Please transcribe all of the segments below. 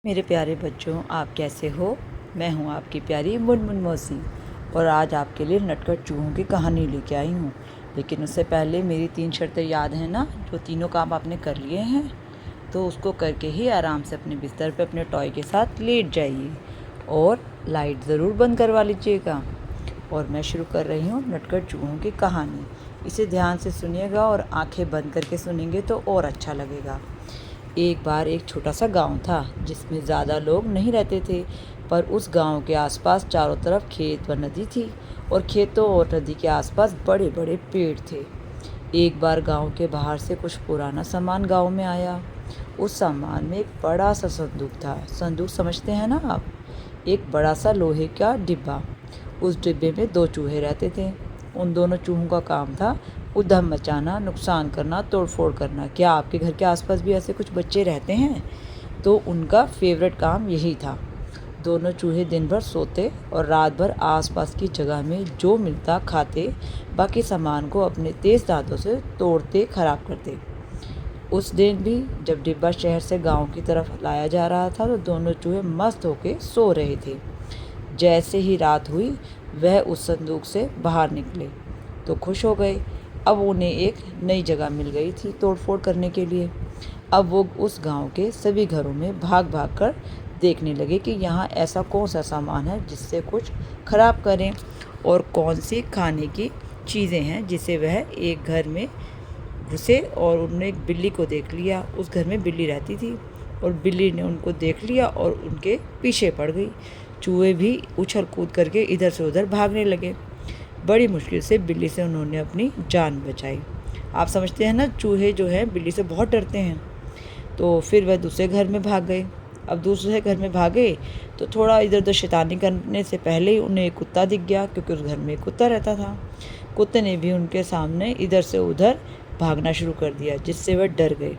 मेरे प्यारे बच्चों, आप कैसे हो। मैं हूं आपकी प्यारी मुनमुन मौसी और आज आपके लिए नटखट चूहों की कहानी लेके आई हूं। लेकिन उससे पहले मेरी 3 शर्तें याद हैं ना, जो तीनों काम आपने कर लिए हैं, तो उसको करके ही आराम से अपने बिस्तर पे अपने टॉय के साथ लेट जाइए और लाइट ज़रूर बंद करवा लीजिएगा। और मैं शुरू कर रही हूँ नटखट चूहों की कहानी। इसे ध्यान से सुनिएगा और आंखें बंद करके सुनेंगे तो और अच्छा लगेगा। एक बार एक छोटा सा गांव था जिसमें ज़्यादा लोग नहीं रहते थे, पर उस गांव के आसपास चारों तरफ खेत व नदी थी और खेतों और नदी के आसपास बड़े बड़े पेड़ थे। एक बार गांव के बाहर से कुछ पुराना सामान गांव में आया। उस सामान में एक बड़ा सा संदूक था। संदूक समझते हैं ना आप, एक बड़ा सा लोहे का डिब्बा। उस डिब्बे में 2 चूहे रहते थे। उन दोनों चूहों का काम था उधम मचाना, नुकसान करना, तोड़फोड़ करना। क्या आपके घर के आसपास भी ऐसे कुछ बच्चे रहते हैं? तो उनका फेवरेट काम यही था। दोनों चूहे दिन भर सोते और रात भर आसपास की जगह में जो मिलता खाते, बाकी सामान को अपने तेज दांतों से तोड़ते, खराब करते। उस दिन भी जब डिब्बा शहर से गांव की तरफ लाया जा रहा था, तो दोनों चूहे मस्त होके सो रहे थे। जैसे ही रात हुई, वह उस संदूक से बाहर निकले तो खुश हो गए। अब उन्हें एक नई जगह मिल गई थी तोड़फोड़ करने के लिए। अब वो उस गांव के सभी घरों में भाग भाग कर देखने लगे कि यहाँ ऐसा कौन सा सामान है जिससे कुछ खराब करें, और कौन सी खाने की चीज़ें हैं जिसे वह एक घर में घुसे। और उन्होंने एक बिल्ली को देख लिया। उस घर में बिल्ली रहती थी और बिल्ली ने उनको देख लिया और उनके पीछे पड़ गई। चूहे भी उछल कूद करके इधर से उधर भागने लगे। बड़ी मुश्किल से बिल्ली से उन्होंने अपनी जान बचाई। आप समझते हैं ना, चूहे जो हैं बिल्ली से बहुत डरते हैं। तो फिर वह दूसरे घर में भाग गए। अब दूसरे घर में भागे तो थोड़ा इधर उधर शैतानी करने से पहले ही उन्हें एक कुत्ता दिख गया, क्योंकि उस घर में एक कुत्ता रहता था। कुत्ते ने भी उनके सामने इधर से उधर भागना शुरू कर दिया, जिससे वह डर गए।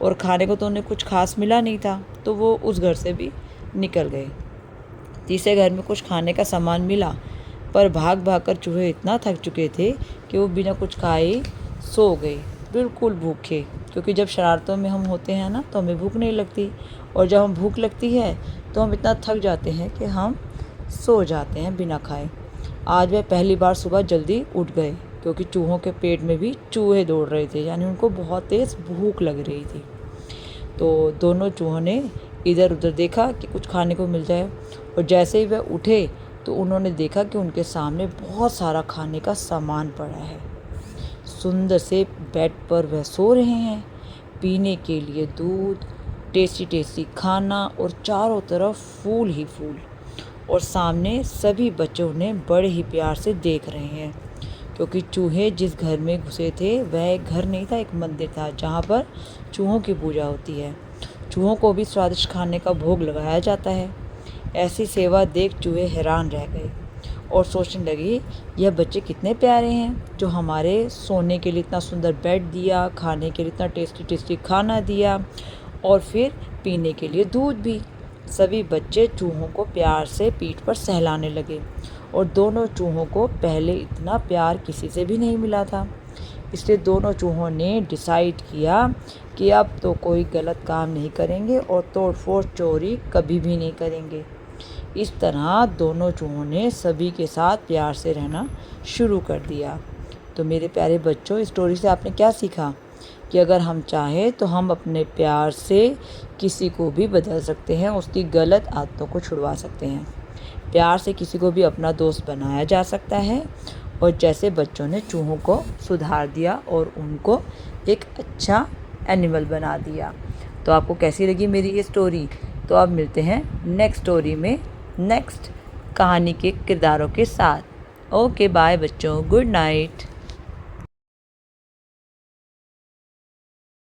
और खाने को तो उन्हें कुछ खास मिला नहीं था, तो वो उस घर से भी निकल गए। तीसरे घर में कुछ खाने का सामान मिला, पर भाग भाग कर चूहे इतना थक चुके थे कि वो बिना कुछ खाए सो गए, बिल्कुल भूखे। क्योंकि जब शरारतों में हम होते हैं ना, तो हमें भूख नहीं लगती, और जब हम भूख लगती है तो हम इतना थक जाते हैं कि हम सो जाते हैं बिना खाए। आज वह पहली बार सुबह जल्दी उठ गए, क्योंकि चूहों के पेट में भी चूहे दौड़ रहे थे, यानी उनको बहुत तेज़ भूख लग रही थी। तो दोनों चूहों ने इधर उधर देखा कि कुछ खाने को मिल जाए, और जैसे ही वह उठे तो उन्होंने देखा कि उनके सामने बहुत सारा खाने का सामान पड़ा है। सुंदर से बेड पर वह सो रहे हैं, पीने के लिए दूध, टेस्टी टेस्टी खाना, और चारों तरफ फूल ही फूल। और सामने सभी बच्चों उन्हें बड़े ही प्यार से देख रहे हैं, क्योंकि चूहे जिस घर में घुसे थे वह एक घर नहीं था, एक मंदिर था जहाँ पर चूहों की पूजा होती है। चूहों को भी स्वादिष्ट खाने का भोग लगाया जाता है। ऐसी सेवा देख चूहे हैरान रह गए और सोचने लगे, यह बच्चे कितने प्यारे हैं, जो हमारे सोने के लिए इतना सुंदर बेड दिया, खाने के लिए इतना टेस्टी टेस्टी खाना दिया, और फिर पीने के लिए दूध भी। सभी बच्चे चूहों को प्यार से पीठ पर सहलाने लगे, और दोनों चूहों को पहले इतना प्यार किसी से भी नहीं मिला था। इसलिए दोनों चूहों ने डिसाइड किया कि अब तो कोई गलत काम नहीं करेंगे और तोड़फोड़ चोरी कभी भी नहीं करेंगे। इस तरह दोनों चूहों ने सभी के साथ प्यार से रहना शुरू कर दिया। तो मेरे प्यारे बच्चों, इस स्टोरी से आपने क्या सीखा कि अगर हम चाहें तो हम अपने प्यार से किसी को भी बदल सकते हैं, उसकी गलत आदतों को छुड़वा सकते हैं। प्यार से किसी को भी अपना दोस्त बनाया जा सकता है, और जैसे बच्चों ने चूहों को सुधार दिया और उनको एक अच्छा एनिमल बना दिया। तो आपको कैसी लगी मेरी ये स्टोरी? तो अब मिलते हैं नेक्स्ट स्टोरी में, नेक्स्ट कहानी के किरदारों के साथ। ओके बाय बच्चों, गुड नाइट।